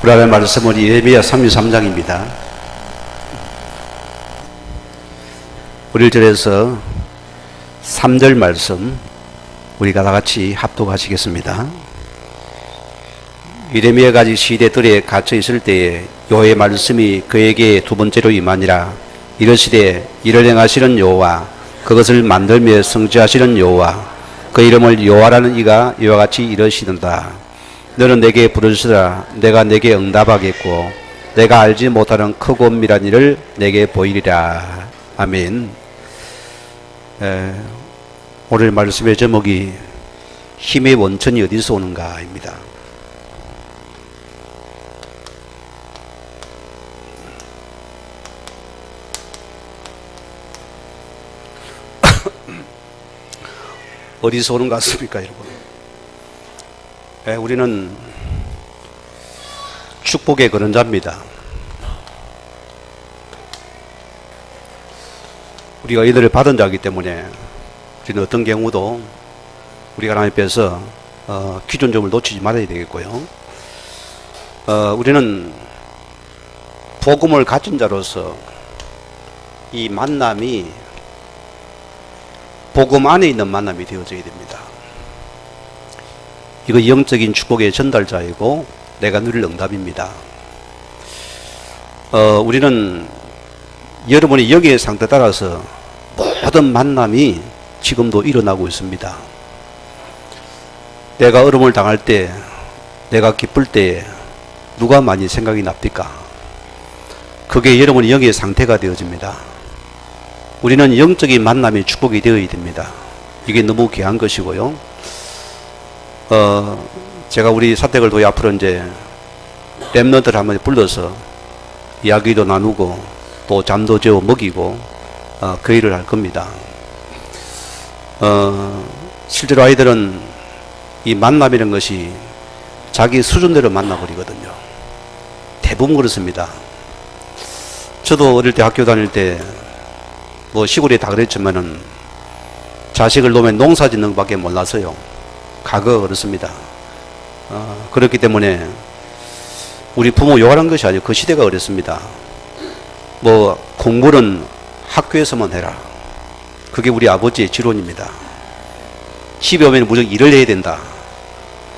우리 하나님 말씀은 예레미야 33장입니다. 우리 1절에서 3절 말씀 우리가 다같이 합독하시겠습니다. 예레미야가 아직 시대들에 갇혀 있을 때에 여호와의 말씀이 그에게 두 번째로 임하니라. 이르시되 이를 행하시는 여호와, 그것을 만들며 성취하시는 여호와, 그 이름을 여호와라는 이가 이와 같이 이르시는다. 너는 내게 부르시라. 내가 내게 응답하겠고 내가 알지 못하는 크고 은밀한 일을 내게 보이리라. 아멘. 오늘 말씀의 제목이 힘의 원천이 어디서 오는가입니다. 어디서 오는 것 같습니까, 여러분? 우리는 축복의 그림자입니다. 우리가 이들을 받은 자이기 때문에 우리는 어떤 경우도 우리가 하나님 앞에서 기준점을 놓치지 말아야 되겠고요. 우리는 복음을 가진 자로서 이 만남이 복음 안에 있는 만남이 되어져야 됩니다. 이거 영적인 축복의 전달자이고 내가 누릴 응답입니다. 우리는 여러분의 영의 상태에 따라서 모든 만남이 지금도 일어나고 있습니다. 내가 어려움을 당할 때, 내가 기쁠 때 누가 많이 생각이 납니까? 그게 여러분의 영의 상태가 되어집니다. 우리는 영적인 만남이 축복이 되어야 됩니다. 이게 너무 귀한 것이고요. 제가 우리 사택을 도의 앞으로 이제 렘넌트를 한번 불러서 이야기도 나누고 또 잠도 재워 먹이고 그 일을 할 겁니다. 실제로 아이들은 이 만남이라는 것이 자기 수준대로 만나버리거든요. 대부분 그렇습니다. 저도 어릴 때 학교 다닐 때 뭐 시골에 다 그랬지만은 자식을 놓으면 농사 짓는 것밖에 몰랐어요. 과거 그렇습니다. 그렇기 때문에 우리 부모 요하는 것이 아니고 그 시대가 그랬습니다. 뭐 공부는 학교에서만 해라. 그게 우리 아버지의 지론입니다. 집에 오면 무조건 일을 해야 된다.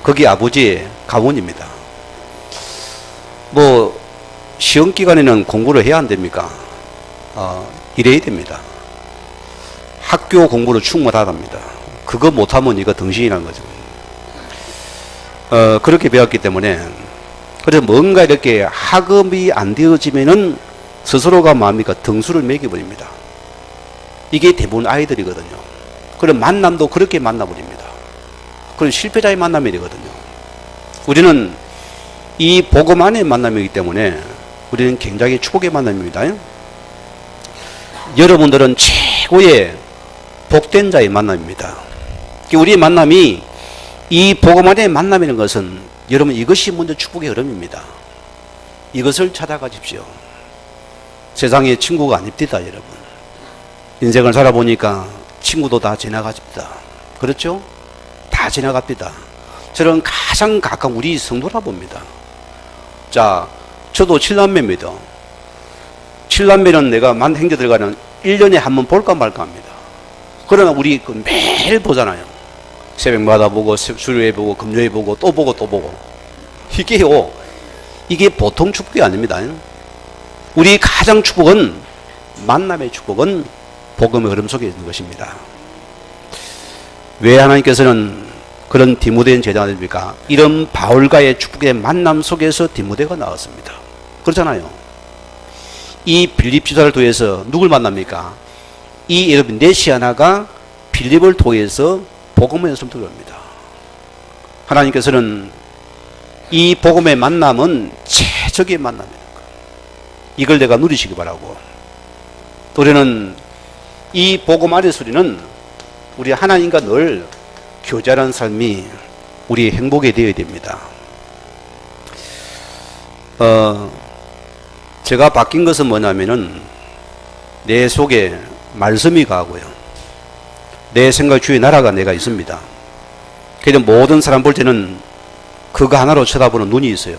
그게 아버지의 가문입니다. 뭐 시험 기간에는 공부를 해야 안 됩니까? 일해야 됩니다. 학교 공부를 충분하답니다. 그거 못하면 이거 덩신이라는 거죠. 그렇게 배웠기 때문에, 그래서 뭔가 이렇게 학업이 안 되어지면은 스스로가 마음이니까 등수를 매겨버립니다. 이게 대부분 아이들이거든요. 그럼 만남도 그렇게 만나버립니다. 그건 실패자의 만남이 되거든요. 우리는 이 복음 안의 만남이기 때문에 우리는 굉장히 축복의 만남입니다. 여러분들은 최고의 복된 자의 만남입니다. 우리의 만남이 이 복음 안의 만남이라는 것은 여러분 이것이 먼저 축복의 흐름입니다. 이것을 찾아가십시오. 세상에 친구가 아닙니다, 여러분. 인생을 살아보니까 친구도 다 지나가집니다. 그렇죠? 다 지나갑니다. 저는 가장 가까운 우리 성도라 봅니다. 자, 저도 7남매입니다. 7남매는 내가 만 형제들과는 1년에 한 번 볼까 말까 합니다. 그러나 우리 매일 보잖아요. 새벽마다 보고, 수요일에 보고, 금요일에 보고, 또 보고, 또 보고. 이게요, 이게 보통 축복이 아닙니다. 우리 가장 축복은, 만남의 축복은 복음의 흐름 속에 있는 것입니다. 왜 하나님께서는 그런 디모데인 제자가 됩니까? 이런 바울과의 축복의 만남 속에서 디모데가 나왔습니다. 그렇잖아요. 이 빌립 지사를 통해서 누굴 만납니까? 이 여러분 네시아나가 빌립을 통해서 복음의 연습을 합니다. 하나님께서는 이 복음의 만남은 최적의 만남입니다. 이걸 내가 누리시기 바라고. 또 우리는 이 복음 안에서 우리는 우리 하나님과 늘 교제하는 삶이 우리의 행복이 되어야 됩니다. 제가 바뀐 것은 뭐냐면은 내 속에 말씀이 가고요. 내 생각 주위에 나라가 내가 있습니다. 그래서 모든 사람 볼 때는 그거 하나로 쳐다보는 눈이 있어요.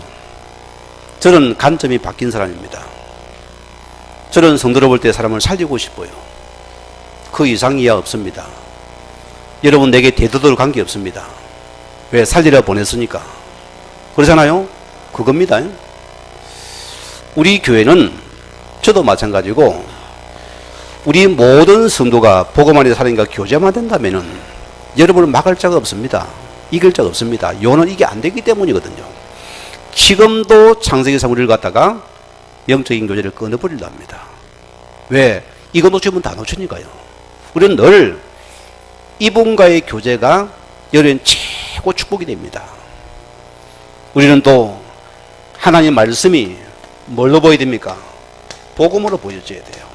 저는 관점이 바뀐 사람입니다. 저는 성도를 볼 때 사람을 살리고 싶어요. 그 이상 이하 없습니다. 여러분 내게 대도들 관계 없습니다. 왜? 살리려 보냈으니까. 그러잖아요? 그겁니다. 우리 교회는 저도 마찬가지고 우리 모든 성도가 복음 안에 사람과 교제만 된다면은 여러분을 막을 자가 없습니다. 이길 자가 없습니다. 요는 이게 안 되기 때문이거든요. 지금도 창세기상 우리를 갖다가 영적인 교제를 끊어버리려 합니다. 왜? 이거 놓치면 다 놓치니까요. 우리는 늘 이분과의 교제가 여러분 최고 축복이 됩니다. 우리는 또 하나님 말씀이 뭘로 보여야 됩니까? 복음으로 보여줘야 돼요.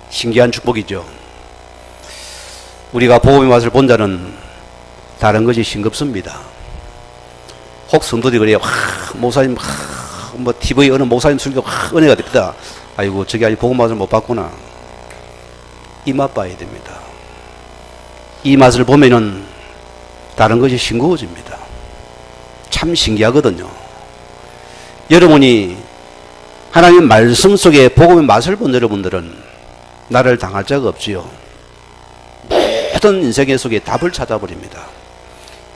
신기한 축복이죠. 우리가 복음의 맛을 본 자는 다른 것이 싱겁습니다. 혹 성도들이 그래요. 목사님, 뭐 TV 어느 목사님 설교 은혜가 됩니다. 아이고 저기 아직 복음 맛을 못 봤구나. 이 맛 봐야 됩니다. 이 맛을 보면은 다른 것이 싱거워집니다. 참 신기하거든요. 여러분이 하나님 말씀 속에 복음의 맛을 본 여러분들은 나를 당할 자가 없지요. 모든 인생의 속에 답을 찾아버립니다.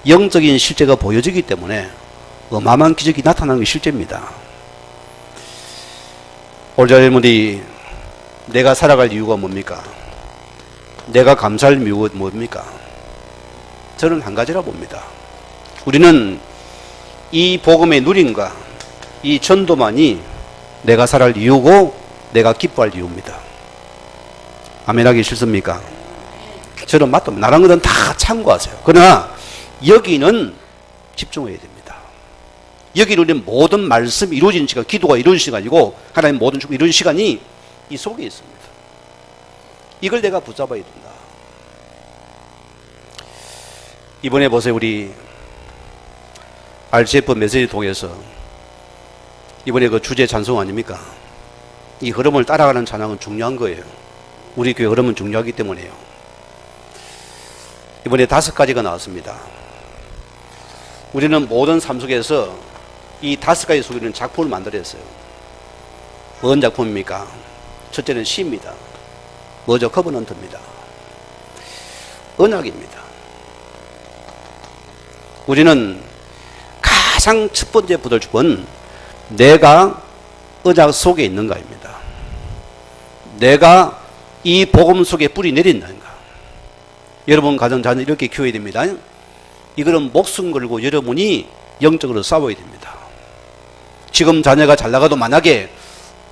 영적인 실제가 보여지기 때문에 어마어마한 기적이 나타나는 게 실제입니다. 오늘 여러분들이 내가 살아갈 이유가 뭡니까? 내가 감사할 이유가 뭡니까? 저는 한 가지라 봅니다. 우리는 이 복음의 누림과 이 전도만이 내가 살아갈 이유고 내가 기뻐할 이유입니다. 아멘 하기 싫습니까? 저는 맞다. 나란 것은 다 참고하세요. 그러나 여기는 집중해야 됩니다. 여기는 우리는 모든 말씀이 이루어지는 시간, 기도가 이루어지는 시간이고 하나님 모든 축복이 이루어지는 시간이 이 속에 있습니다. 이걸 내가 붙잡아야 된다. 이번에 보세요. 우리 RCF 메시지 통해서 이번에 그 주제 찬송 아닙니까? 이 흐름을 따라가는 찬양은 중요한 거예요. 우리 교회 흐름은 중요하기 때문에요. 이번에 5가지가 나왔습니다. 우리는 모든 삶 속에서 이 5가지 속에는 작품을 만들었어요. 뭔 작품입니까? 첫째는 시입니다. 뭐죠? 커버넌트입니다. 언약입니다. 우리는 가장 첫 번째 부들줍은 내가 언약 속에 있는가입니다. 내가 이 복음 속에 뿌리 내린다는가. 여러분 가정 자녀 이렇게 키워야 됩니다. 이거는 목숨 걸고 여러분이 영적으로 싸워야 됩니다. 지금 자녀가 잘 나가도 만약에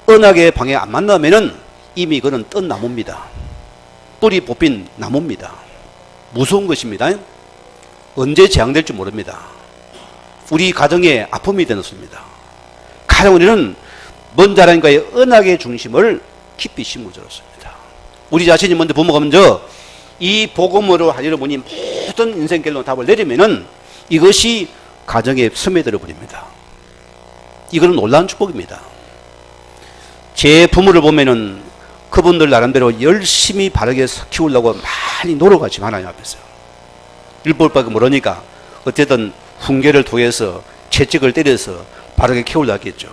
언약의 방에 안 만나면은 이미 그는 뜬 나무입니다. 뿌리 뽑힌 나무입니다. 무서운 것입니다. 언제 재앙될지 모릅니다. 우리 가정에 아픔이 되었습니다. 가장 우리는 먼저 하나님과의 언약의 중심을 깊이 심어줬습니다. 우리 자신이 먼저 부모가 먼저 이 복음으로 여러분이 모든 인생길로 답을 내리면은 이것이 가정에 스며들어 버립니다. 이거는 놀라운 축복입니다. 제 부모를 보면은 그분들 나름대로 열심히 바르게 키우려고 많이 노력하지만 하나님 앞에서 일볼밖에 모르니까 어쨌든 훈계를 통해서 채찍을 때려서 바르게 키우려 했겠죠.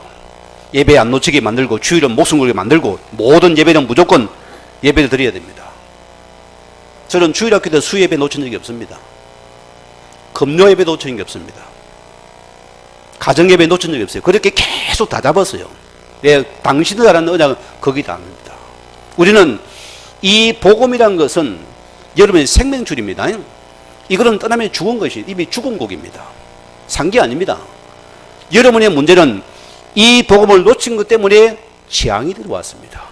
예배 안 놓치게 만들고 주일은 목숨 걸게 만들고 모든 예배는 무조건 예배를 드려야 됩니다. 저는 주일학교 때 수예배 놓친 적이 없습니다. 금요 예배 놓친 적이 없습니다. 가정 예배 놓친 적이 없어요. 그렇게 계속 다 잡았어요. 예, 당신을 알아는 언약은 거기다 합니다. 우리는 이 복음이란 것은 여러분의 생명줄입니다. 이거는 떠나면 죽은 것이 이미 죽은 곡입니다. 산 게 아닙니다. 여러분의 문제는 이 복음을 놓친 것 때문에 재앙이 들어왔습니다.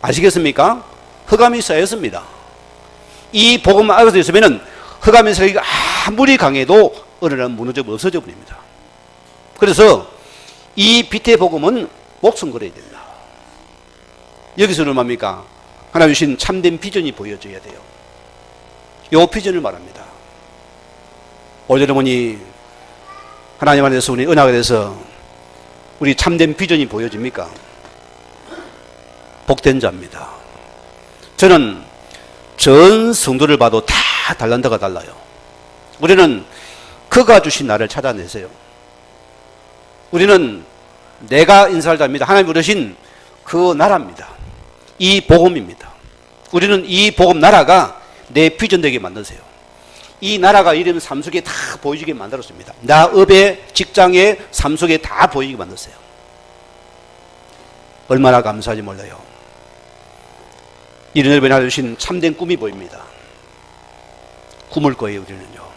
아시겠습니까? 흑암이 쌓였습니다. 이 복음 알아서 있으면 흑암의 세력이 아무리 강해도 어느 날 무너져 없어져 버립니다. 그래서 이 빛의 복음은 목숨 걸어야 된다. 여기서는 뭡니까? 하나님 주신 참된 비전이 보여져야 돼요. 이 비전을 말합니다. 오늘 여러분이 하나님 안에서 우리 언약에 대해서 우리 참된 비전이 보여집니까? 복된 자입니다. 저는 전 성도를 봐도 다 달란트가 달라요. 우리는 그가 주신 나를 찾아내세요. 우리는 내가 인사를 답니다. 하나님 이루신 그 나라입니다. 이 복음입니다. 우리는 이 복음 나라가 내 비전 되게 만드세요. 이 나라가 이름 삶 속에 다 보이게 만들었습니다. 나 업에, 직장에, 삶 속에 다 보이게 만들었어요. 얼마나 감사하지 몰라요. 이런 여러분이 주신 참된 꿈이 보입니다. 꿈을 거예요, 우리는요.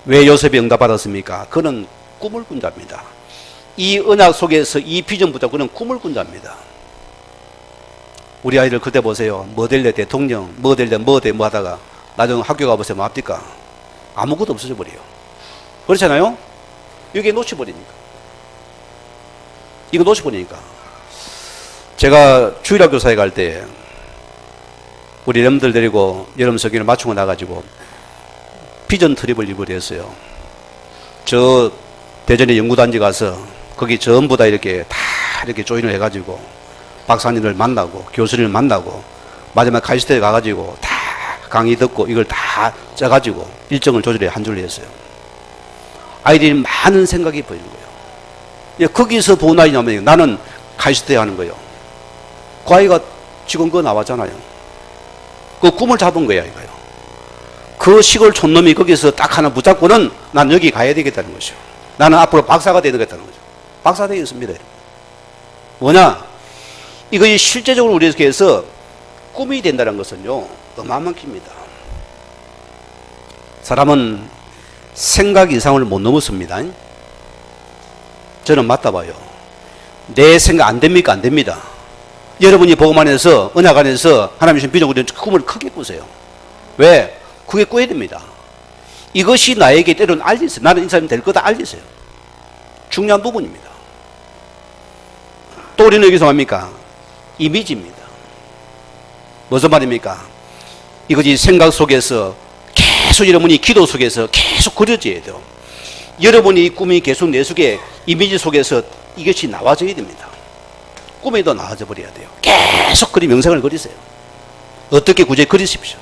왜 요셉이 응답받았습니까? 그는 꿈을 꾼 자입니다. 이 언약 속에서 이 비전부터 그는 꿈을 꾼 자입니다. 우리 아이들 그때 보세요. 뭐 될래 대통령, 뭐 될래 뭐 하다가 나중에 학교 가보세요. 뭐 합니까? 아무것도 없어져 버려요. 그렇잖아요? 이게 놓쳐버리니까. 이거 놓쳐버리니까. 제가 주일학교 사회 갈 때 우리 여러분들 데리고 여름 석기를 맞추고 나가지고 비전 트립을 일부러 했어요. 저 대전에 연구단지 가서 거기 전부 다 이렇게 조인을 해가지고 박사님을 만나고 교수님을 만나고 마지막 카이스트에 가가지고 다 강의 듣고 이걸 다 짜가지고 일정을 조절해 한 줄로 했어요. 아이들이 많은 생각이 보이는 거예요. 거기서 보는 아이냐면 나는 카이스트에 하는 거예요. 그 아이가 지금 그거 나왔잖아요. 그 꿈을 잡은 거야 이거요. 그 시골 촌놈이 거기서 딱 하나 붙잡고는 난 여기 가야 되겠다는 거죠. 나는 앞으로 박사가 되겠다는 거죠. 박사 되겠습니다. 뭐냐? 이것이 실제적으로 우리에게서 꿈이 된다는 것은요, 어마어마한 깁니다. 사람은 생각 이상을 못 넘었습니다. 저는 맞다 봐요. 내 생각 안 됩니까? 안 됩니다. 여러분이 복음 안에서, 언약 안에서 하나님 주신 비전 우리는 꿈을 크게 꾸세요. 왜? 그게 꿔야 됩니다. 이것이 나에게 때로는 알리세요. 나는 이 사람이 될 거다 알리세요. 중요한 부분입니다. 또 우리는 여기서 뭡니까? 이미지입니다. 무슨 말입니까? 이것이 생각 속에서 계속 여러분이 기도 속에서 계속 그려져야 돼요. 여러분이 이 꿈이 계속 내 속에 이미지 속에서 이것이 나와져야 됩니다. 꿈에도 나와져 버려야 돼요. 계속 명상을 그리세요. 어떻게 구제 그리십시오.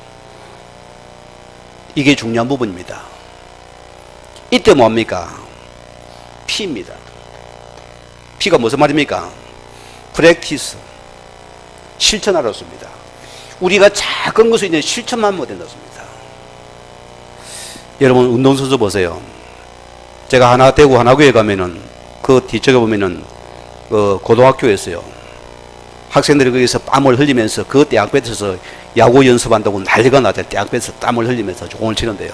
이게 중요한 부분입니다. 이때 뭡니까? P입니다. P가 무슨 말입니까? 프랙티스. 실천하러 씁니다. 우리가 작은 것을 이제 실천만 못한다 씁니다. 여러분 운동선수 보세요. 제가 대구 하나구에 가면은 그 뒤쪽에 보면은 고등학교였어요. 학생들이 거기서 땀을 흘리면서 그 대학볕에서 야구 연습한다고 난리가 나죠. 대학볕에서 땀을 흘리면서 공을 치는데요.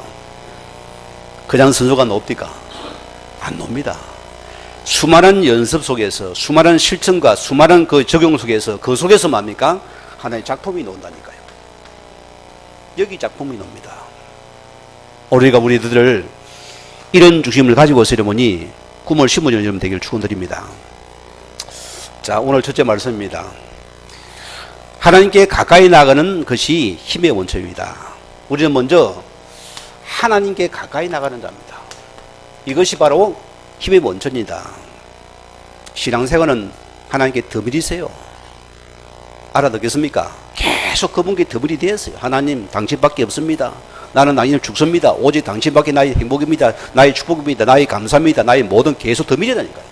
그냥 선수가 높니까? 안 놉니다. 수많은 연습 속에서, 수많은 실천과 수많은 그 적용 속에서, 그 속에서 뭡니까? 하나의 작품이 나온다니까요. 여기 작품이 나옵니다. 우리가 우리들을 이런 중심을 가지고 있으려니 꿈을 심어주는 여러분 되기를 축원드립니다. 자, 오늘 첫째 말씀입니다. 하나님께 가까이 나가는 것이 힘의 원천입니다. 우리는 먼저 하나님께 가까이 나가는 자입니다. 이것이 바로 힘의 원천이다. 신앙생활은 하나님께 더 믿으세요. 알아듣겠습니까? 계속 그분께 더 믿으세요. 하나님 당신밖에 없습니다. 나는 당신을 죽습니다. 오직 당신밖에 나의 행복입니다. 나의 축복입니다. 나의 감사입니다. 나의 모든 계속 더 믿으라니까요.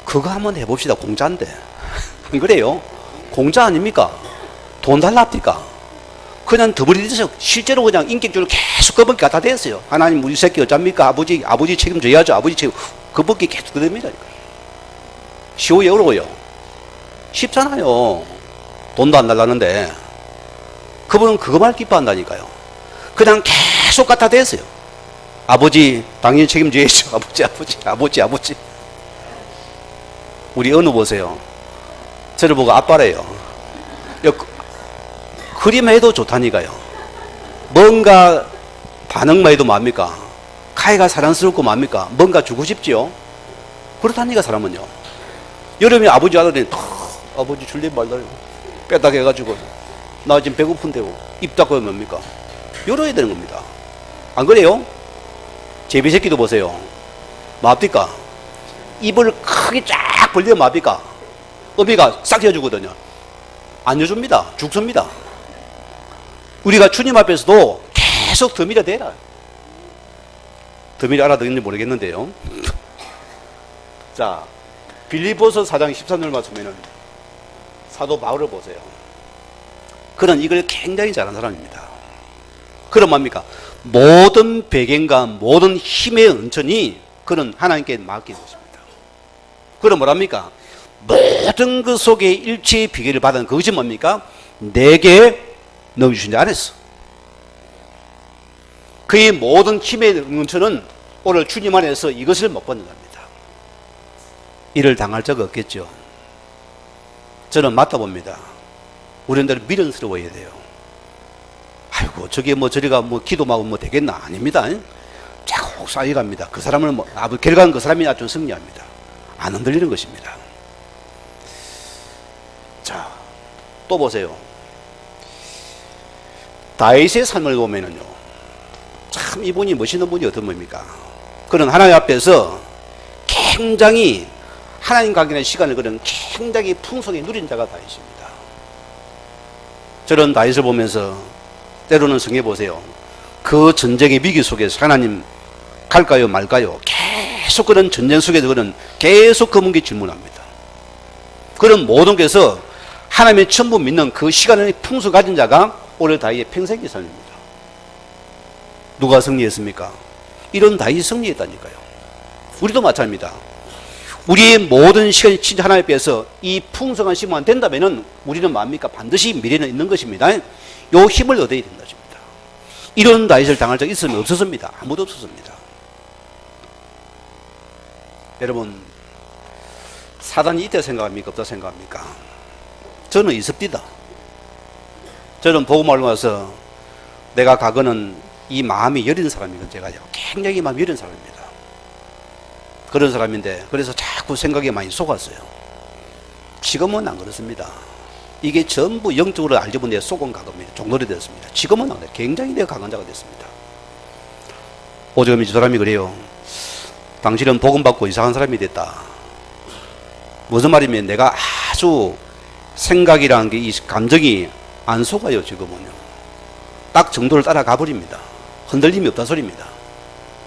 그거 한번 해봅시다. 공짜인데. 안 그래요? 공짜 아닙니까? 돈 달랍니까? 그냥 더 믿으세요. 실제로 그냥 인격적으로 계속 그분께 갖다 대었어요. 하나님 우리 새끼 어쩝니까? 아버지 책임져야죠. 아버지 책임. 그분께 계속 드립니다. 쉬워요? 어려워요? 쉽잖아요. 돈도 안 달라는데. 그분은 그것만 기뻐한다니까요. 그냥 계속 갖다 대었어요. 아버지 당연히 책임져야죠. 아버지. 우리 어느 보세요. 저를 보고 아빠래요. 그림만 해도 좋다니까요. 뭔가 반응만 해도 뭡니까? 카이가 사랑스럽고 뭡니까? 뭔가 주고 싶지요? 그렇다니까 사람은요. 여름에 아버지 아들이 아버지 줄림 말라요. 빼딱 해가지고 나 지금 배고픈데요. 입 닫고 뭡니까? 열어야 되는 겁니다. 안 그래요? 제비새끼도 보세요. 뭡니까? 입을 크게 쫙 벌리면 뭡니까? 어미가 싹 여주거든요. 안 여줍니다. 죽습니다. 우리가 주님 앞에서도 계속 더 밀어대라. 미리 알아듣는지 모르겠는데요. 자, 빌립보서 4장 13절 말씀에는 사도 바울을 보세요. 그는 이걸 굉장히 잘한 사람입니다. 그럼 뭡니까? 모든 배경과 모든 힘의 은천이 그는 하나님께 맡긴 것입니다. 그럼 뭐랍니까? 모든 그 속에 일체의 비결을 받은 그것이 뭡니까? 내게 넘겨주신 자 안에서. 그의 모든 힘의 은천은 오늘 주님 안에서 이것을 못 받는 겁니다. 이를 당할 적 없겠죠. 저는 맞다 봅니다. 우리들 미련스러워야 돼요. 아이고 저게 뭐 저리가 뭐 기도하고 뭐 되겠나? 아닙니다. 자꾸 쌓여갑니다. 그 사람은 뭐 결과는 그 사람이 아주 승리합니다. 안 흔들리는 것입니다. 자, 또 보세요. 다윗의 삶을 보면은요, 참 이분이 멋있는 분이 어떤 분입니까? 그는 하나님 앞에서 굉장히 하나님 관계의 시간을 그는 굉장히 풍성히 누린 자가 다윗입니다. 저런 다윗을 보면서 때로는 성경에 보세요. 그 전쟁의 위기 속에서 하나님 갈까요 말까요? 계속 그런 전쟁 속에서 그는 계속 그 문제 질문합니다. 그런 모든 것에서 하나님의 전부 믿는 그 시간을 풍수 가진 자가 오늘 다윗의 평생의 삶입니다. 누가 승리했습니까? 이런 다윗이 승리했다니까요. 우리도 마찬가지입니다. 우리의 모든 시간이 진짜 하나님 앞에서 이 풍성한 시간만 된다면 우리는 뭡니까? 반드시 미래는 있는 것입니다. 요 힘을 얻어야 된다 것입니다. 이런 다윗을 당할 적 있으면 없었습니다. 아무도 없었습니다. 여러분, 사단이 있다 생각합니까? 없다 생각합니까? 저는 있습니다. 저는 복음을 와서 내가 가거는 이 마음이 여린 사람이거든요. 제가요. 굉장히 마음이 여린 사람입니다. 그런 사람인데 그래서 자꾸 생각에 많이 속았어요. 지금은 안 그렇습니다. 이게 전부 영적으로 알지 못해 속은 가겁니다. 종놀이 되었습니다. 지금은 안 그래요. 굉장히 내가 강한 자가 됐습니다. 오죽하면 이 사람이 그래요. 당신은 복음 받고 이상한 사람이 됐다. 무슨 말이면 내가 아주 생각이라는 게 이 감정이 안 속아요. 지금은요. 딱 정도를 따라가 버립니다. 흔들림이 없다 소리입니다.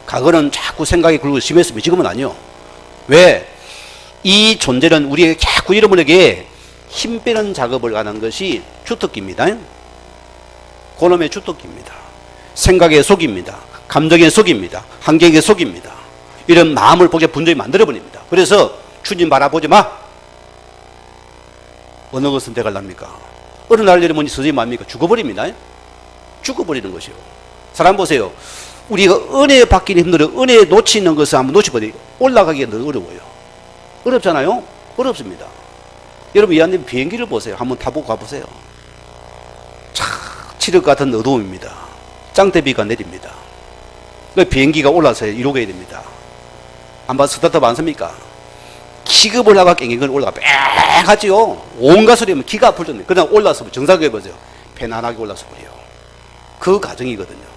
과거는 자꾸 생각이 굴고 심했으면 지금은 아니요. 왜? 이 존재는 우리에게 자꾸 여러분에게 힘 빼는 작업을 하는 것이 주특기입니다. 그놈의 주특기입니다. 생각의 속입니다. 감정의 속입니다. 환경의 속입니다. 이런 마음을 보게 분명히 만들어버립니다. 그래서 주님 바라보지 마. 어느 것은 돼갈랍니까? 어느 날 여러분이 서서히 뭡니까? 죽어버립니다. 죽어버리는 것이요. 사람 보세요. 우리가 은혜 받기는 힘들어요. 은혜 놓치는 것을 한번 놓쳐버려요. 올라가기가 더 어려워요. 어렵잖아요? 어렵습니다. 여러분, 이한님 비행기를 보세요. 한번 타보고 가보세요. 차, 칠흑 같은 어두움입니다. 짱대비가 내립니다. 그 비행기가 올라서 이루게 됩니다. 안 봐서 스타트업 안 씁니까? 기급을 하고 깽깽을 올라가 빽하지요. 온갖 소리 하면 기가 아플 정도. 그냥 올라서 정상에 보세요. 편안하게 올라서 버려요. 그 과정이거든요.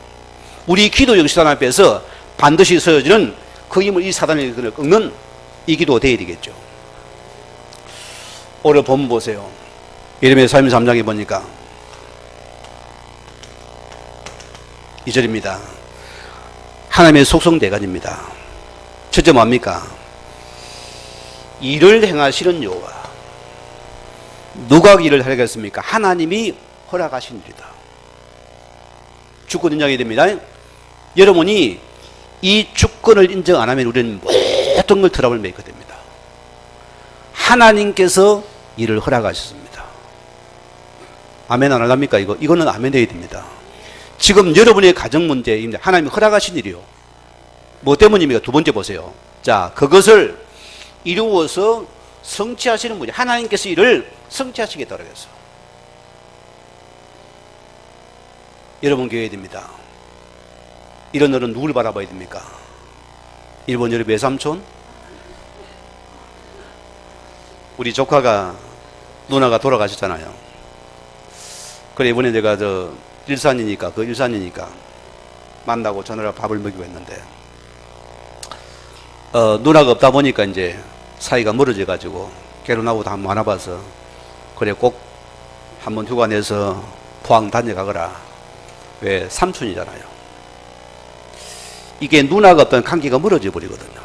우리 기도 역시 하나님 앞에서 반드시 서어지는 그 힘을 이 사단을 꺾는 이 기도가 되어야 되겠죠. 오늘 본문 보세요. 예레미야 33장에 보니까 2절입니다. 하나님의 속성대간입니다. 첫째 뭡니까? 일을 행하시는 여호와. 누가 일을 하겠습니까? 하나님이 허락하신 일이다. 주권 인정해야 됩니다. 여러분이 이 주권을 인정 안 하면 우리는 모든 걸 트러블 메이커 됩니다. 하나님께서 일을 허락하셨습니다. 아멘 안 할랍니까? 이거는 아멘 해야 됩니다. 지금 여러분의 가정 문제입니다. 하나님이 허락하신 일이요. 뭐 때문입니까? 두 번째 보세요. 자, 그것을 이루어서 성취하시는 분이 하나님께서 이를 성취하시겠다고 했어. 여러분 교회에 됩니다. 이런 날은 누굴 바라봐야 됩니까? 일본 여러분 외삼촌? 우리 조카가 누나가 돌아가셨잖아요. 그래 이번에 제가 일산이니까 만나고 전화로 밥을 먹이고 했는데 누나가 없다 보니까 이제 사이가 멀어져 가지고 결혼하고도 한번 만나봐서 그래 꼭 한번 휴가 내서 포항 다녀가거라. 왜? 삼촌이잖아요. 이게 누나가 어떤 관계가 멀어져 버리거든요.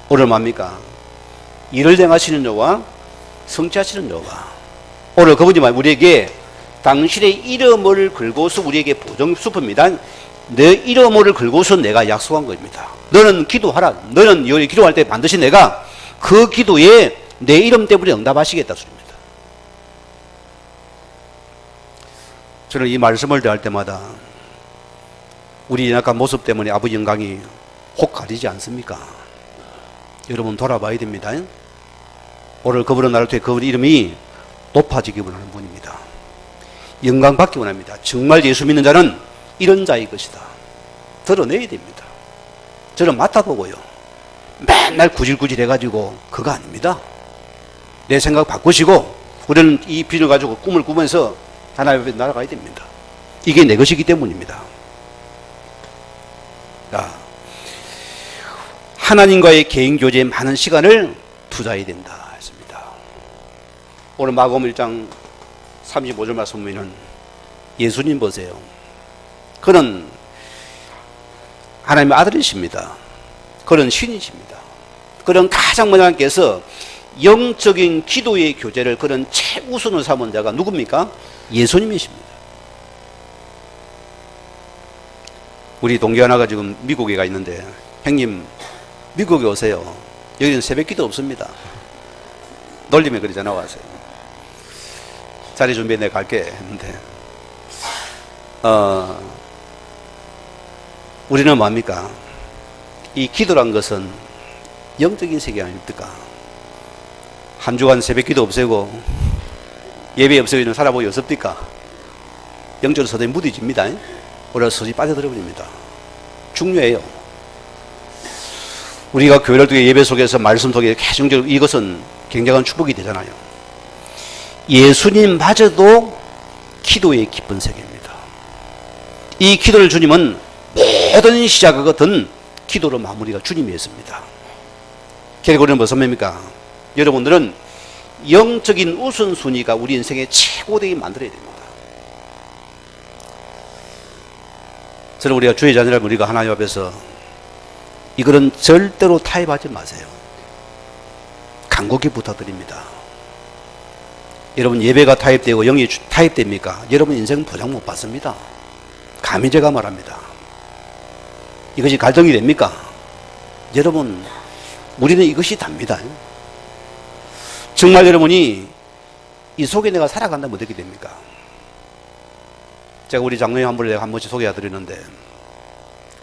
오늘 뭡니까? 일을 행하시는 여호와, 성취하시는 여호와. 오늘 그분이 우리에게 당신의 이름을 걸고서 우리에게 보증수품입니다. 내 이름을 걸고서 내가 약속한 겁니다. 너는 기도하라. 너는 여기 기도할 때 반드시 내가 그 기도에 내 이름 때문에 응답하시겠다 소리입니다. 저는 이 말씀을 대할 때마다 우리 연약한 모습 때문에 아버지 영광이 혹 가리지 않습니까? 여러분 돌아봐야 됩니다. 오늘 그분은 나를 통해 그분 이름이 높아지기 원하는 분입니다. 영광 받기 원합니다. 정말 예수 믿는 자는 이런 자의 것이다. 드러내야 됩니다. 저는 맡아보고요. 맨날 구질구질 해가지고 그거 아닙니다. 내 생각 바꾸시고 우리는 이 비전을 가지고 꿈을 꾸면서 하나님 앞에 날아가야 됩니다. 이게 내 것이기 때문입니다. 자, 하나님과의 개인 교제에 많은 시간을 투자해야 된다 했습니다. 오늘 마가복음 1장 35절 말씀 보면 예수님 보세요. 그는 하나님의 아들이십니다. 그는 신이십니다. 그는 가장 먼저 하나님께서 영적인 기도의 교제를 그런 최우선으로 삼은 자가 누굽니까? 예수님이십니다. 우리 동기 하나가 지금 미국에 가 있는데, 형님 미국에 오세요. 여기는 새벽 기도 없습니다. 놀림에 그리 전화 왔어요. 자리 준비해 내가 갈게 했는데, 우리는 뭡니까? 이 기도란 것은 영적인 세계 아닙니까? 한 주간 새벽 기도 없애고 예배 없애고는 살아보기 어섭니까? 영적으로 서서히 무뎌집니다. 우리가 서서히 빠져들어 버립니다. 중요해요. 우리가 교회를 통해 예배 속에서 말씀 속에 계속적으로 이것은 굉장한 축복이 되잖아요. 예수님마저도 기도의 깊은 세계입니다. 이 기도를 주님은 모든 시작과 같은 기도로 마무리가 주님이 했습니다. 결국은 무슨 말입니까? 여러분들은 영적인 우선순위가 우리 인생의 최고되게 만들어야 됩니다. 저는 우리가 주의 자녀라면 우리가 하나님 앞에서 이거는 절대로 타협하지 마세요. 간곡히 부탁드립니다. 여러분 예배가 타협되고 영이 타협됩니까? 여러분 인생 보장 못 받습니다. 감히 제가 말합니다. 이것이 갈등이 됩니까? 여러분 우리는 이것이 답니다. 정말 여러분이 이 속에 내가 살아간다면 어떻게 됩니까? 제가 우리 장로님 한 번씩 소개해 드리는데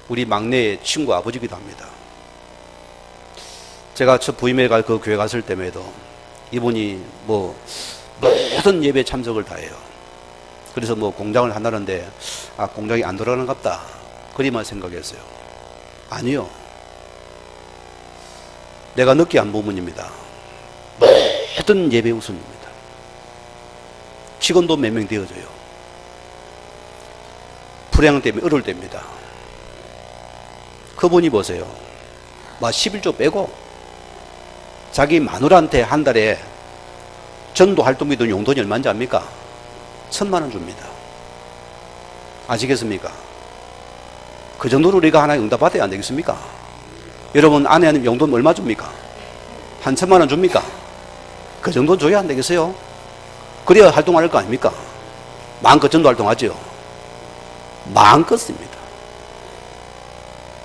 우리 막내의 친구 아버지기도 합니다. 제가 첫 부임회 갈 그 교회 갔을 때에도 이분이 모든 예배 참석을 다 해요. 그래서 공장을 한다는데 공장이 안 돌아가는갑다 그리만 생각했어요. 아니요. 내가 늦게 한 부분입니다. 모든 예배 우선입니다. 직원도 몇 명 되어줘요. 불량 때문에 어려울 때입니다. 그분이 보세요. 11조 빼고 자기 마누라한테 한 달에 전도 활동비 돈 용돈이 얼마인지 압니까? 1,000만 원 줍니다. 아시겠습니까? 그 정도로 우리가 하나의 응답 받아야 안 되겠습니까? 여러분 아내한테 용돈 얼마 줍니까? 한 1,000만 원 줍니까? 그 정도 줘야 안 되겠어요? 그래야 활동할 거 아닙니까? 마음껏 전도 활동하죠. 마음껏습니다.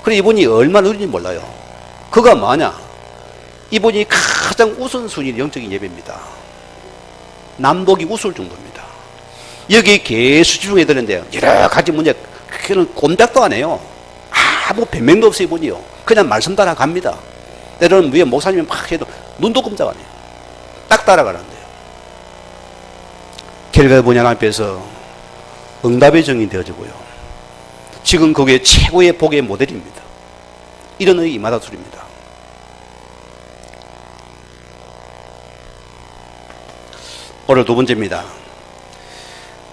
그래 이분이 얼마나 어린지 몰라요. 그가 뭐냐? 이분이 가장 우선순위 영적인 예배입니다. 남북이 우스울 정도입니다. 여기 계속 집중해야 되는데 여러 가지 문제 그는 꼼짝도 안 해요. 아무 변명도 없어요. 이분이요. 그냥 말씀 따라갑니다. 때로는 위에 목사님이 막 해도 눈도 꼼짝 안 해요. 딱 따라가는데요. 결과가 뭐냐 앞에서 응답의 정이 되어지고요. 지금 그게 최고의 복의 모델입니다. 이런 의이 임하다 소리입니다. 오늘 두 번째입니다.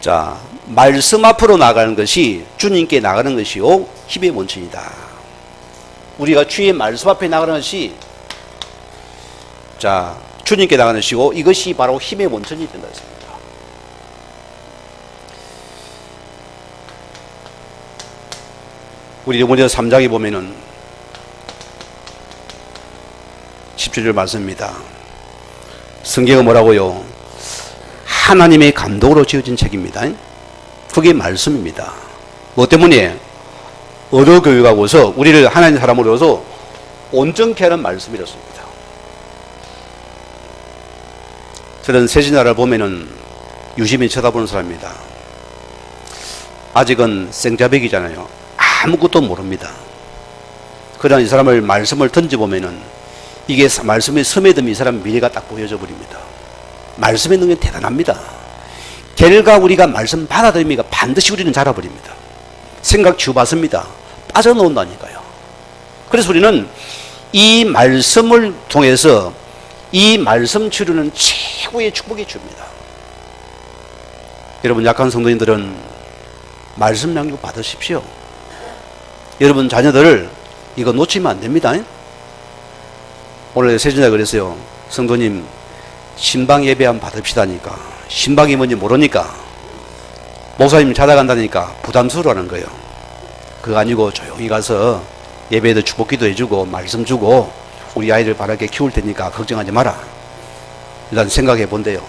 자, 말씀 앞으로 나가는 것이 주님께 나가는 것이요 힘의 원천이다. 우리가 주의 말씀 앞에 나가는 것이 자 주님께 나가는 것이고 이것이 바로 힘의 원천이 된다 했습니다. 우리 디모데 3장에 보면은 17절 말씀입니다. 성경은 뭐라고요? 하나님의 감독으로 지어진 책입니다. 그게 말씀입니다. 뭐 때문에? 어려 교육하고서 우리를 하나님 사람으로서 온전케 하는 말씀이었습니다. 저는 세진아를 보면은 유심히 쳐다보는 사람입니다. 아직은 생자백이잖아요. 아무것도 모릅니다. 그러나 이 사람을 말씀을 던져보면은 이게 말씀의 스며듦이 이 사람 미래가 딱 보여져 버립니다. 말씀의 능력이 대단합니다. 결과 우리가 말씀 받아들이니까 반드시 우리는 자라버립니다. 생각 주받습니다. 빠져나온다니까요. 그래서 우리는 이 말씀을 통해서 이 말씀 치료는 최고의 축복이 줍니다. 여러분 약한 성도님들은 말씀 양육 받으십시오. 여러분 자녀들을 이거 놓치면 안 됩니다. 오늘 세진이가 그랬어요. 성도님 신방 예배 한번 받읍시다니까. 신방이 뭔지 모르니까 목사님 찾아간다니까 부담스러워하는 거예요. 그거 아니고 조용히 가서 예배에도 축복기도 해주고 말씀 주고 우리 아이를 바르게 키울 테니까 걱정하지 마라. 일단 생각해 본대요.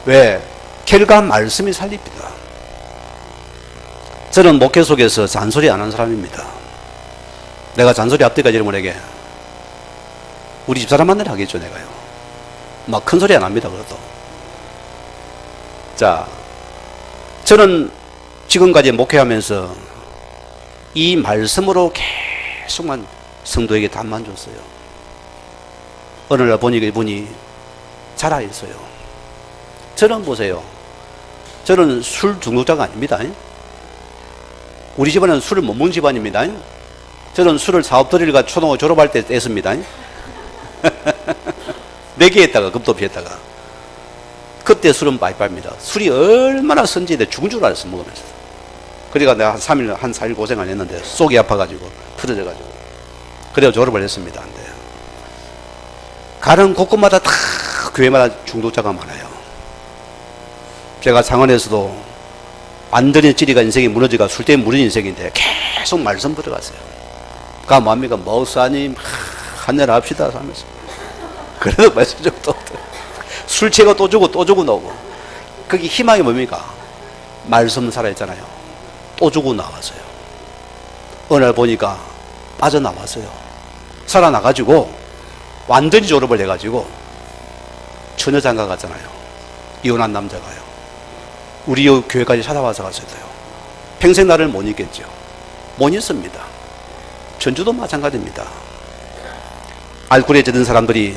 왜? 결과 말씀이 살립니다. 저는 목회 속에서 잔소리 안 하는 사람입니다. 내가 잔소리 앞뒤까지 여러분에게 우리 집사람한테 하겠죠. 내가요 막 큰 소리 안 합니다. 그래도 자, 저는 지금까지 목회하면서 이 말씀으로 계속만 성도에게 답만 줬어요. 어느 날 보니까 이분이 자라 있어요. 저는 보세요. 저는 술 중독자가 아닙니다. 우리 집안은 술을 못 먹는 집안입니다. 저는 술을 사업들일가 초등학교 졸업할 때 뗐습니다. 4개 했다가 급도피 했다가 그때 술은 빠이빠입니다. 술이 얼마나 선지돼 죽은 줄 알았어 먹으면서. 그러니까 내가 한 3일 한 4일 고생 안 했는데 속이 아파가지고 틀어져가지고 그래서 졸업을 했습니다. 근데 가는 곳곳마다 다 교회마다 중독자가 많아요. 제가 상원에서도 완전히 찌리가 인생이 무너지가 술 때문에 무너진 인생인데 계속 말씀 들어갔어요. 가 뭐합니까? 목사님 한잔 합시다 하면서 그래도 말씀 좀 또 술 취하고 또 주고 또 주고 나오고 거기 희망이 뭡니까? 말씀 살아있잖아요. 또 주고 나왔어요. 어느 날 보니까 빠져나왔어요. 살아나가지고 완전히 졸업을 해가지고 처녀장가 갔잖아요. 이혼한 남자가요. 우리 교회까지 찾아와서 갔어요. 평생 나를 못 잊겠죠. 못 잊습니다. 전주도 마찬가지입니다. 알코올에 젖은 사람들이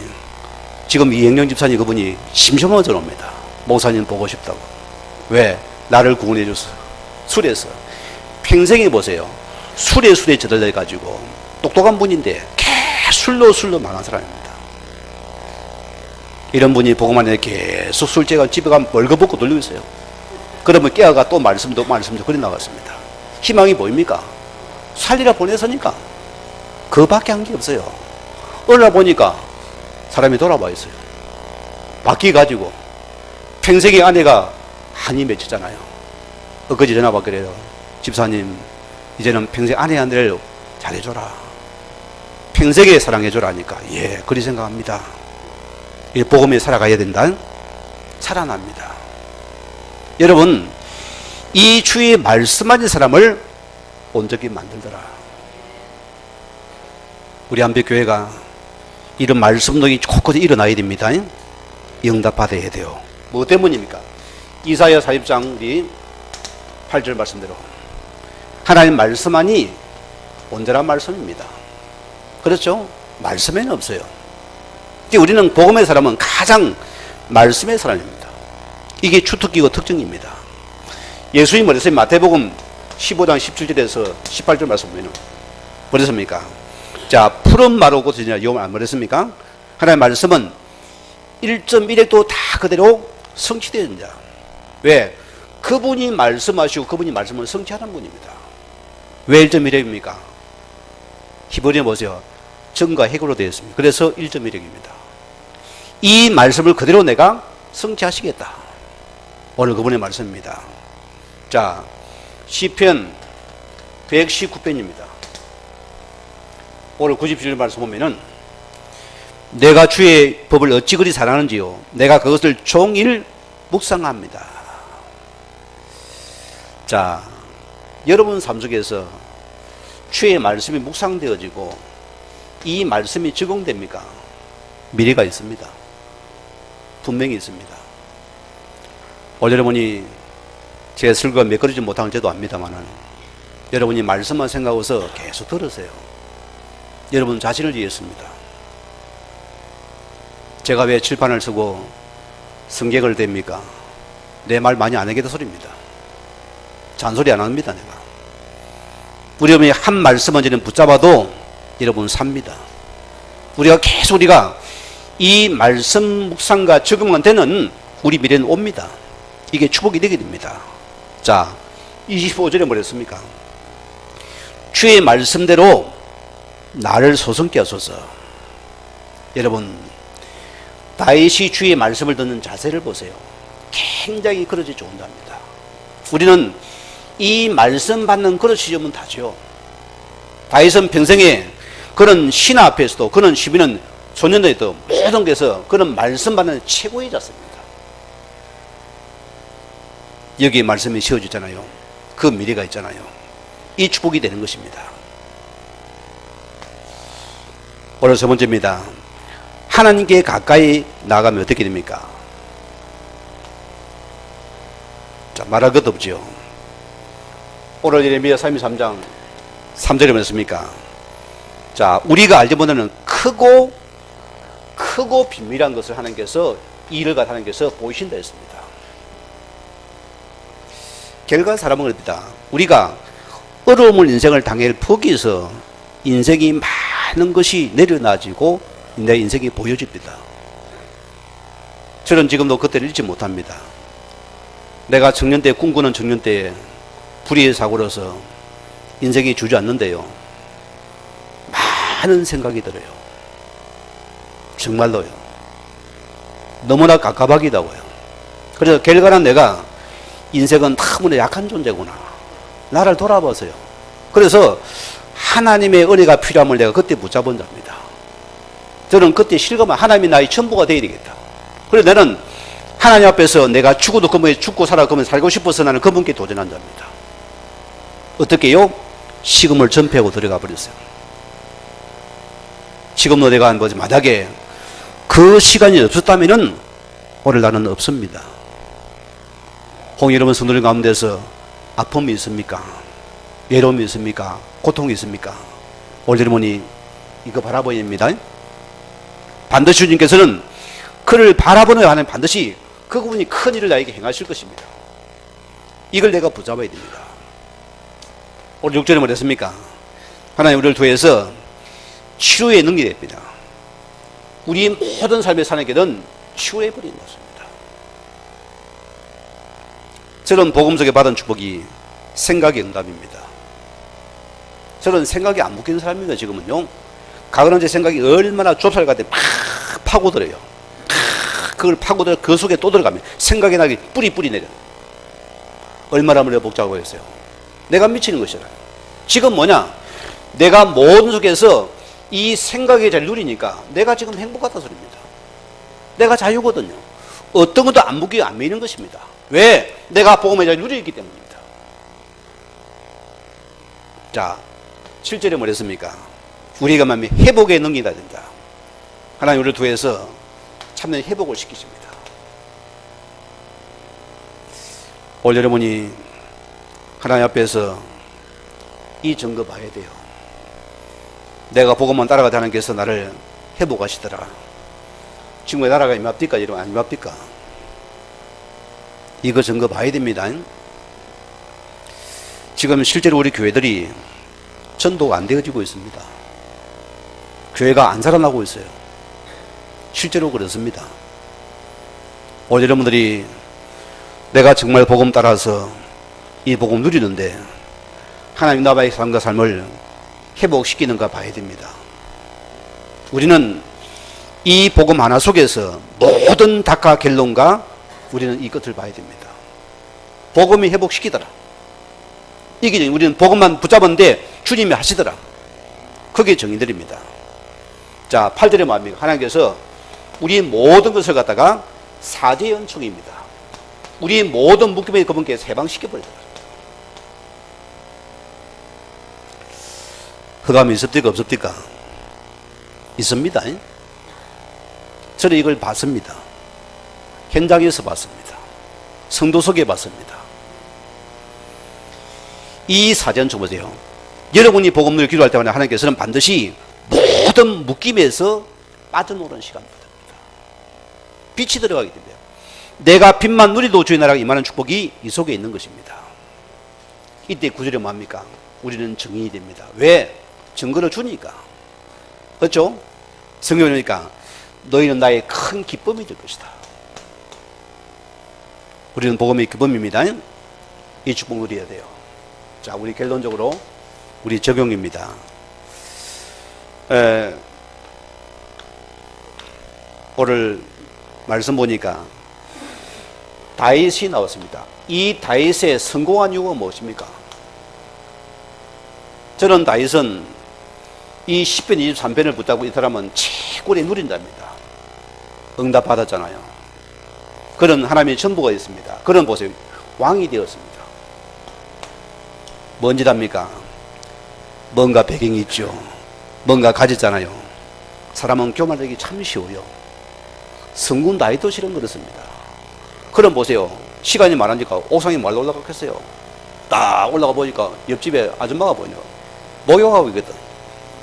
지금 이행령 집사님 그분이 심심하게 옵니다. 목사님 보고 싶다고. 왜? 나를 구원해 줬어. 술에서. 평생에 보세요. 술에 젖어져 가지고 똑똑한 분인데 술로 망한 사람입니다. 이런 분이 보고만 해 계속 술죄가 집에 가면 벌거벗고 돌리고 있어요. 그러면 깨어가 또 말씀도 그리 나갔습니다. 희망이 보입니까? 살리라 보내서니까 그밖에 한 게 없어요. 어느 날 보니까 사람이 돌아와 있어요. 바뀌어가지고 평생의 아내가 한이 맺혔잖아요. 엊그제 전화 받기래요. 집사님 이제는 평생 아내 아내를 잘해줘라. 평생에 사랑해줘라 하니까 예 그리 생각합니다. 이 복음에 살아가야 된다. 살아납니다. 여러분 이 주의 말씀하는 사람을 온전히 만들더라. 우리 한빛교회가 이런 말씀력이 곳곳에 일어나야 됩니다. 응답받아야 돼요. 뭐 때문입니까? 이사야 40장 우리 8절 말씀대로 하나님 말씀하니 온전한 말씀입니다. 그렇죠? 말씀에는 없어요. 우리는 복음의 사람은 가장 말씀의 사람입니다. 이게 주특기고 특징입니다. 예수님이 뭐랬어요? 마태복음 15장 17절에서 18절 말씀 보면 뭐랬습니까? 자, 푸른 마르고 드냐 요 말 뭐랬습니까? 하나님의 말씀은 1.1핵도 다 그대로 성취되는 자. 왜? 그분이 말씀하시고 그분이 말씀을 성취하는 분입니다. 왜 1.1핵입니까? 히브리어 보세요. 정과 핵으로 되어 있습니다. 그래서 1.1핵입니다. 이 말씀을 그대로 내가 성취하시겠다. 오늘 그분의 말씀입니다. 자, 시편 119편입니다. 오늘 97절 말씀 보면은 내가 주의 법을 어찌 그리 사랑하는지요 내가 그것을 종일 묵상합니다. 자, 여러분 삶 속에서 주의 말씀이 묵상되어지고 이 말씀이 적용됩니까? 미래가 있습니다. 분명히 있습니다. 오늘 여러분이 제 설교가 몇 그러지 못하는 저도 압니다만은 여러분이 말씀만 생각하고서 계속 들으세요. 여러분 자신을 위해서입니다. 제가 왜 칠판을 쓰고 성경을 댑니까? 내 말 많이 안 하겠다 소리입니다. 잔소리 안 합니다. 내가 우리 여러분이 한 말씀은 저는 붙잡아도 여러분 삽니다. 우리가 이 말씀 묵상과 적용만 되는 우리 미래는 옵니다. 이게 축복이 되게 됩니다. 자, 25절에 뭐랬습니까? 주의 말씀대로 나를 소성케 하소서. 여러분 다윗이 주의 말씀을 듣는 자세를 보세요. 굉장히 그릇이 좋은답니다. 우리는 이 말씀 받는 그릇이 좀 다죠. 다윗은 평생에 그런 신하 앞에서도 그런 시비는 소년들에도 모든 데서 그런 말씀 받는 최고의 자세입니다. 여기에 말씀이 세워지잖아요. 그 미래가 있잖아요. 이 축복이 되는 것입니다. 오늘 세 번째입니다. 하나님께 가까이 나가면 어떻게 됩니까? 자, 말할 것도 없죠. 오늘 예레미야 33장 3절에 뭐였습니까? 자, 우리가 알지 못하는 크고 비밀한 것을 하나님께서 하나님께서 보이신다 했습니다. 결과 사람은 그럽니다. 우리가 어려움을 인생을 당할 포기해서 인생이 많은 것이 내려놔지고 내 인생이 보여집니다. 저는 지금도 그때를 잊지 못합니다. 내가 청년 때 꿈꾸는 청년 때에 불의의 사고로서 인생이 주저앉는데요. 많은 생각이 들어요. 정말로요. 너무나 갑갑하기다고요. 그래서 결과는 내가 인생은 너무나 약한 존재구나. 나를 돌아보세요. 그래서 하나님의 은혜가 필요함을 내가 그때 붙잡은 자입니다. 저는 그때 실감한 하나님이 나의 전부가 되어야 되겠다. 그래서 나는 하나님 앞에서 내가 죽어도 그분에 죽고 살아 그분 살고 싶어서 나는 그분께 도전한 자입니다. 어떻게요? 식음을 전폐하고 들어가 버렸어요. 지금도 내가 한 거지 만약에 그 시간이 없었다면은 오늘 나는 없습니다. 홍 여러분 성도님 가운데서 아픔이 있습니까? 외로움이 있습니까? 고통이 있습니까? 오늘 여러분이 이거 바라보입니다. 반드시 주님께서는 그를 바라보는 하나님 반드시 그분이 큰 일을 나에게 행하실 것입니다. 이걸 내가 붙잡아야 됩니다. 오늘 6절에 뭐랬습니까? 하나님 우리를 통해서 치료의 능력이 됩니다. 우리 모든 삶의 사는 길은 치유해버리는 것입니다. 저는 복음 속에 받은 축복이 생각의 응답입니다. 저는 생각이 안 묶이는 사람입니다. 지금은요. 과거는 제 생각이 얼마나 좁쌀 같아 팍 파고들어요. 그걸 파고들어 그 속에 또 들어가면 생각의 낙이 뿌리 내려. 얼마나 복잡하고 있어요. 내가 미치는 것이잖아요. 지금 뭐냐? 내가 모든 속에서 이 생각의 자리를 누리니까 내가 지금 행복하다 소리입니다. 내가 자유거든요. 어떤 것도 안 묶이고 안 매이는 것입니다. 왜? 내가 복음의 자리를 누리기 때문입니다. 자, 7절에 뭐랬습니까? 우리가 만미 회복의 능력이 된다. 하나님 우리를 통해서 참된 회복을 시키십니다. 오늘 여러분이 하나님 앞에서 이 증거 봐야 돼요. 내가 복음만 따라가자 하나님께서 나를 회복하시더라. 지금의 나라가 임합니까? 이러면 안 임합니까? 이거 증거 봐야 됩니다. 지금 실제로 우리 교회들이 전도가 안 되어지고 있습니다. 교회가 안 살아나고 있어요. 실제로 그렇습니다. 오늘 여러분들이 내가 정말 복음 따라서 이 복음 누리는데 하나님 나라의 삶과 삶을 회복시키는가 봐야 됩니다. 우리는 이 복음 하나 속에서 모든 닭과 갤론과 우리는 이 끝을 봐야 됩니다. 복음이 회복시키더라. 이게 우리는 복음만 붙잡았는데 주님이 하시더라. 그게 정의들입니다. 자, 8절에 뭐합니까? 하나님께서 우리 모든 것을 갖다가 사제연총입니다. 우리 모든 묶임을 그분께 해방시켜버리더라. 흑암이 있습니까? 없습니까? 있습니다. 저는 이걸 봤습니다. 현장에서 봤습니다. 성도 속에 봤습니다. 이 사제연총 보세요. 여러분이 복음을 기도할 때마다 하나님께서는 반드시 모든 묶임에서 빠져나오는 시간입니다. 빛이 들어가기 때문에 내가 빛만 누리도 주의 나라가 임하는 축복이 이 속에 있는 것입니다. 이때 구절에 뭐합니까? 우리는 증인이 됩니다. 왜? 증거를 주니까. 그렇죠? 성경에 보니까 너희는 나의 큰 기쁨이 될 것이다. 우리는 복음의 기쁨입니다. 이 축복 누려야 돼요. 자, 우리 결론적으로 우리 적용입니다. 오늘 말씀 보니까 다윗이 나왔습니다. 이 다윗의 성공한 이유가 무엇입니까? 저는 다윗은 이 10편 23편을 붙잡고 이 사람은 최고의 누린답니다. 응답 받았잖아요. 그런 하나님의 전부가 있습니다. 그런 보세요. 왕이 되었습니다. 뭔 짓 합니까? 뭔가 배경이 있죠. 뭔가 가졌잖아요. 사람은 교만하기 참 쉬워요. 성군 다윗도 실은 그렇습니다. 그럼 보세요. 시간이 많으니까 옥상에 말로 올라갔겠어요. 딱 올라가 보니까 옆집에 아줌마가 보이네요. 목욕하고 있거든.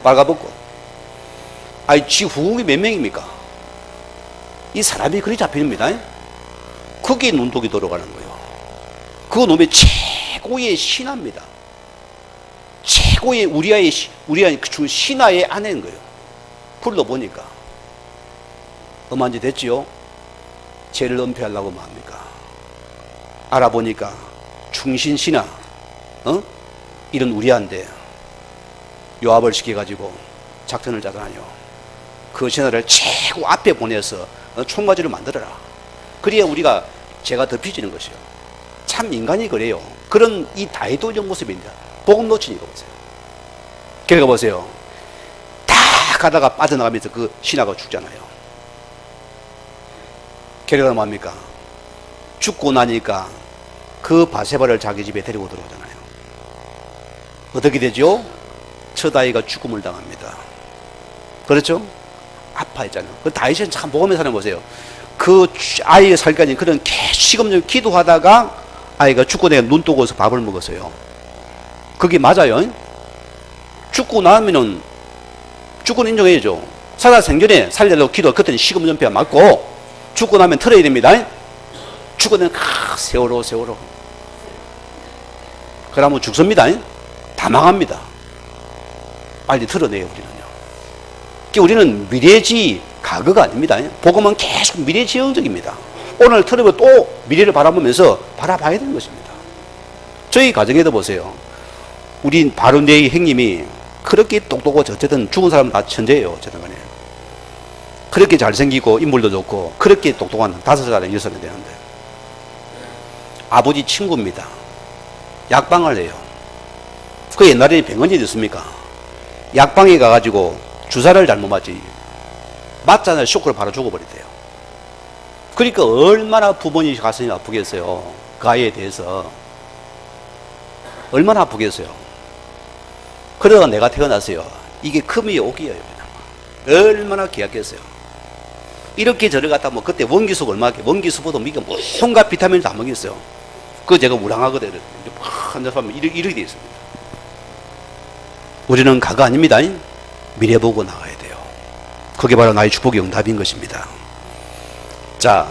빨가벗고. 아니, 지 후궁이 몇 명입니까? 이 사람이 그리 잡힙니다. 그게 눈독이 들어가는 거예요. 그 놈의 최고의 신하입니다. 최고의 우리아의 그 신하의 아내인 거예요. 불러보니까 엄한 짓 됐지요. 죄를 은폐하려고 뭐합니까? 알아보니까 충신 신하 이런 우리아인데 요압을 시켜가지고 작전을 짜잖아요. 그 신하를 최고 앞에 보내서 총가지를 만들어라. 그래야 우리가 죄가 덮여지는 것이요. 참 인간이 그래요. 그런 이 다윗도 이런 모습입니다. 복음 놓친 이거 보세요. 결과 보세요. 다 가다가 빠져나가면서 그 신하가 죽잖아요. 결과는 뭡니까? 죽고 나니까 그 바세바를 자기 집에 데리고 들어오잖아요. 어떻게 되죠? 첫 아이가 죽음을 당합니다. 그렇죠? 아파했잖아요. 그 다윗은 참 복음의 사람 보세요. 그 아이가 살까지 그런 시금적 기도하다가 아이가 죽고 내가 눈 뜨고서 밥을 먹었어요. 그게 맞아요. 죽고 나면은 죽고는 인정해야죠. 살아생전에 살려고 기도 그때는 시금전폐가 맞고 죽고 나면 털어야 됩니다. 죽고 나면 세월호 그러면 죽습니다. 다 망합니다. 빨리 털어내요. 우리는 미래지 과거가 아닙니다. 복음은 계속 미래지향적입니다. 오늘 털어보면 또 미래를 바라보면서 바라봐야 되는 것입니다. 저희 가정에도 보세요. 우리 바른대의 형님이 그렇게 똑똑하고 어쨌든 죽은 사람은 다 천재예요. 어쨌든 간에. 그렇게 잘생기고 인물도 좋고 그렇게 똑똑한 5살에 6살이 되는데 아버지 친구입니다. 약방을 해요. 그 옛날에 병원이 됐습니까? 약방에 가가지고 주사를 잘못 맞지 맞잖아요. 쇼크를 바로 죽어버리대요. 그러니까 얼마나 부모님이 가슴이 아프겠어요. 그 아이에 대해서 얼마나 아프겠어요. 그러다가 내가 태어났어요. 이게 금이 오기예요. 얼마나 귀하겠어요. 이렇게 저를 갖다 뭐 그때 원기수가 얼마나 원기수보다 미가 뭐 온갖 비타민을 다 먹였어요. 그거 제가 우량하거든요. 환자하면 이렇게 돼 있습니다. 우리는 과거 아닙니다. 미래 보고 나가야 돼요. 그게 바로 나의 축복의 응답인 것입니다. 자,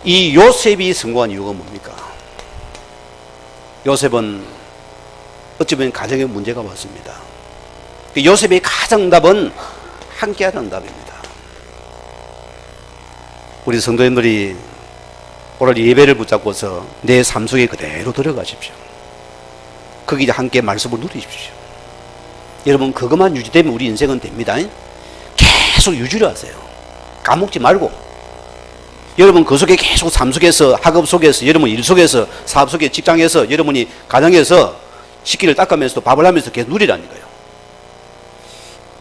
이 요셉이 성공한 이유가 뭡니까? 요셉은 어찌 보면 가정에 문제가 왔습니다. 요셉의 가장 응답은 함께하는 응답입니다. 우리 성도님들이 오늘 예배를 붙잡고서 내 삶 속에 그대로 들어가십시오. 거기에 함께 말씀을 누리십시오. 여러분 그것만 유지되면 우리 인생은 됩니다. 계속 유지를 하세요. 까먹지 말고 여러분 그 속에 계속 삶 속에서, 학업 속에서, 여러분 일 속에서, 사업 속에, 직장에서, 여러분이 가정에서 식기를 닦으면서도 밥을 하면서 계속 누리라는 거예요.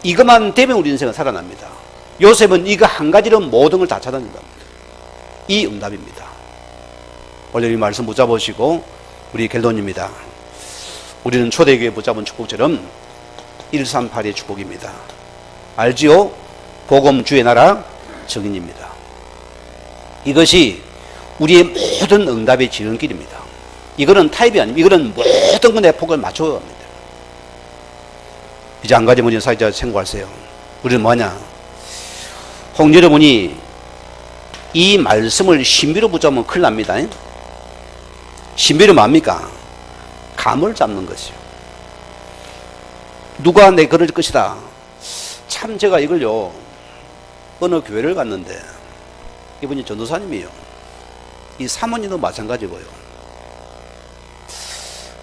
이것만 되면 우리 인생은 살아납니다. 요셉은 이거 한 가지로 모든 걸 다 찾아낸답니다. 이 응답입니다. 오늘 이 말씀 붙잡으시고 우리 갤돈입니다. 우리는 초대교회 붙잡은 축복처럼 138의 축복입니다. 알지요? 복음 주의 나라 증인입니다. 이것이 우리의 모든 응답의 지름길입니다. 이거는 타입이 아닙니다. 이거는 모든 것의 폭을 맞춰야 합니다. 이제 한 가지 먼저 사회자 생각하세요. 우리는 뭐냐? 혹 여러분이 이 말씀을 신비로 붙잡으면 큰일 납니다. 신비로 뭡니까? 감을 잡는 것이요. 누가 내 그럴 것이다. 참 제가 이걸요, 어느 교회를 갔는데 이분이 전도사님이에요. 이 사모님도 마찬가지고요.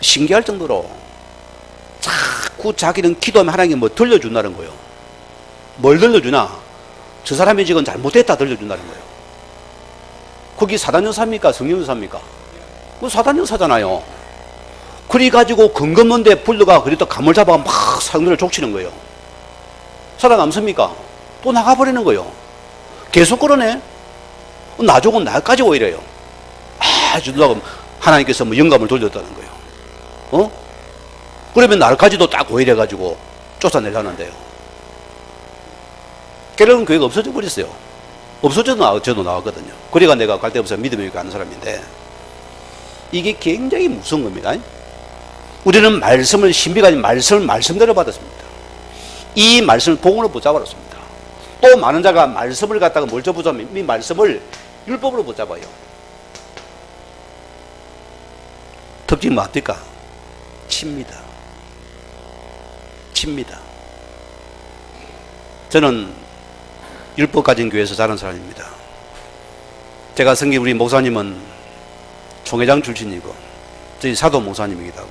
신기할 정도로 자꾸 자기는 기도하면 하나님이 뭐 들려준다는 거예요. 뭘 들려주나? 저 사람이 지금 잘못했다 들려준다는 거예요. 거기 사단연사입니까? 성령연사입니까? 그 사단연사잖아요. 그래가지고 근검문대 불러가 그랬다 감을 잡아가 막 사람들을 족치는 거예요. 살아남습니까? 또 나가버리는 거예요. 계속 그러네. 나중은 나까지 오히려요. 아주 하나님께서 뭐 영감을 돌렸다는 거예요. 그러면 날까지도 딱 오히려가지고 쫓아내려는데요. 깨르는 교회가 없어져 버렸어요. 없어져도 저도 나왔거든요. 그래가 내가 갈 데 없어 믿음이 가는 사람인데, 이게 굉장히 무서운 겁니다. 우리는 말씀을, 신비가 아닌 말씀을 말씀대로 받았습니다. 이 말씀을 복음으로 붙잡았습니다. 또 많은 자가 말씀을 갖다가 뭘 붙잡으면 이 말씀을 율법으로 붙잡아요. 특징이 뭡니까? 칩니다. 칩니다. 저는 율법 가진 교회에서 자란 사람입니다. 제가 섬긴 우리 목사님은 총회장 출신이고 저희 사도 목사님이기도 하고,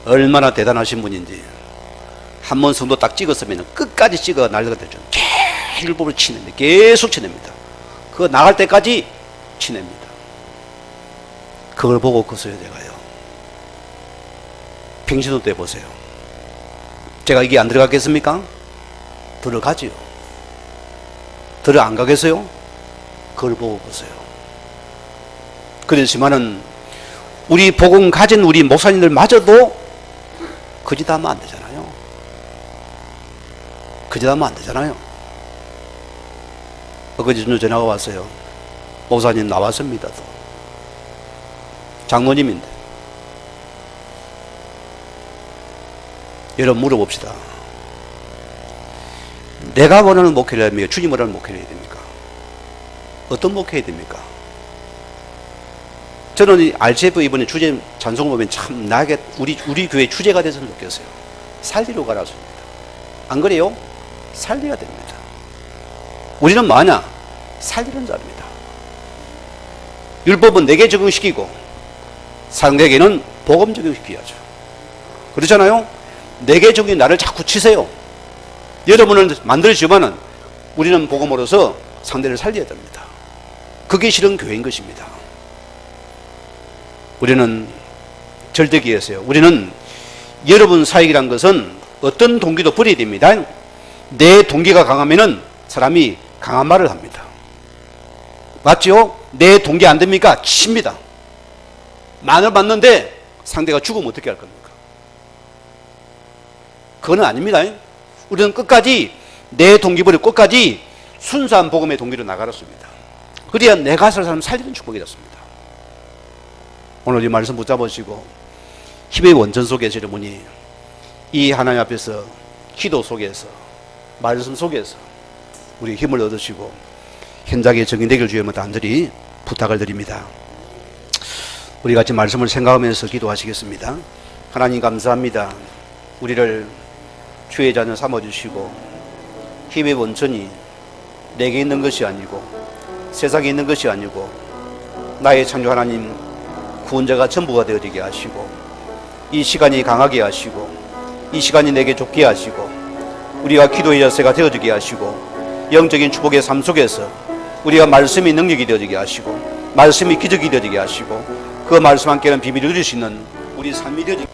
얼마나 대단하신 분인지 한 번 성도 딱 찍었으면 끝까지 찍어 날려가죠. 계속 율법을 치냅니다. 계속 치냅니다. 그거 나갈 때까지 치냅니다. 그걸 보고 컸어요, 제가요. 평신도 때 보세요. 제가 이게 안 들어갔겠습니까? 들어가지요. 들어 안 가겠어요? 그걸 보고 컸어요. 그렇지만은 우리 복음 가진 우리 목사님들마저도 거짓하면 안 되잖아요. 거짓하면 안 되잖아요. 엊그제 전화가 왔어요. 목사님 나왔습니다. 또 장로님인데. 여러분 물어봅시다. 내가 원하는 목회를 해야 됩니까? 주님 원하는 목회를 해야 됩니까? 어떤 목회 해야 됩니까? 저는 이 RCF 이번에 주제 찬송을 보면 참 나에게 우리 교회 주제가 돼서 느꼈어요. 살리러 가라습니다. 안 그래요? 살려야 됩니다. 우리는 뭐하냐? 살리는 자입니다. 율법은 내게 적용시키고 상대에게는 복음 적용시켜야죠. 그렇잖아요? 내게 적용 나를 자꾸 치세요. 여러분을 만들어주지만은 우리는 복음으로서 상대를 살려야 됩니다. 그게 실은 교회인 것입니다. 우리는 절대기였어요. 우리는 여러분 사역이란 것은 어떤 동기도 버려야 됩니다. 내 동기가 강하면은 사람이 강한 말을 합니다. 맞죠? 내 동기 안 됩니까? 칩니다. 만을 받는데 상대가 죽으면 어떻게 할 겁니까? 그건 아닙니다. 우리는 끝까지 내 동기 버리고 끝까지 순수한 복음의 동기로 나가렸습니다. 그래야 내가 살 사람 살리는 축복이 됐습니다. 오늘 이 말씀 붙잡으시고 힘의 원천 속에서 여러분이 이 하나님 앞에서 기도 속에서 말씀 속에서 우리 힘을 얻으시고 현장의 정인되기를 주여 간절히 부탁을 드립니다. 우리 같이 말씀을 생각하면서 기도하시겠습니다. 하나님 감사합니다. 우리를 주의 자녀 삼아주시고 힘의 원천이 내게 있는 것이 아니고 세상에 있는 것이 아니고 나의 창조 하나님 구원자가 전부가 되어지게 하시고 이 시간이 강하게 하시고 이 시간이 내게 좋게 하시고 우리가 기도의 자세가 되어지게 하시고 영적인 축복의 삶 속에서 우리가 말씀이 능력이 되어지게 하시고 말씀이 기적이 되어지게 하시고 그 말씀 함께는 비밀을 누릴 수 있는 우리 삶이 되어지게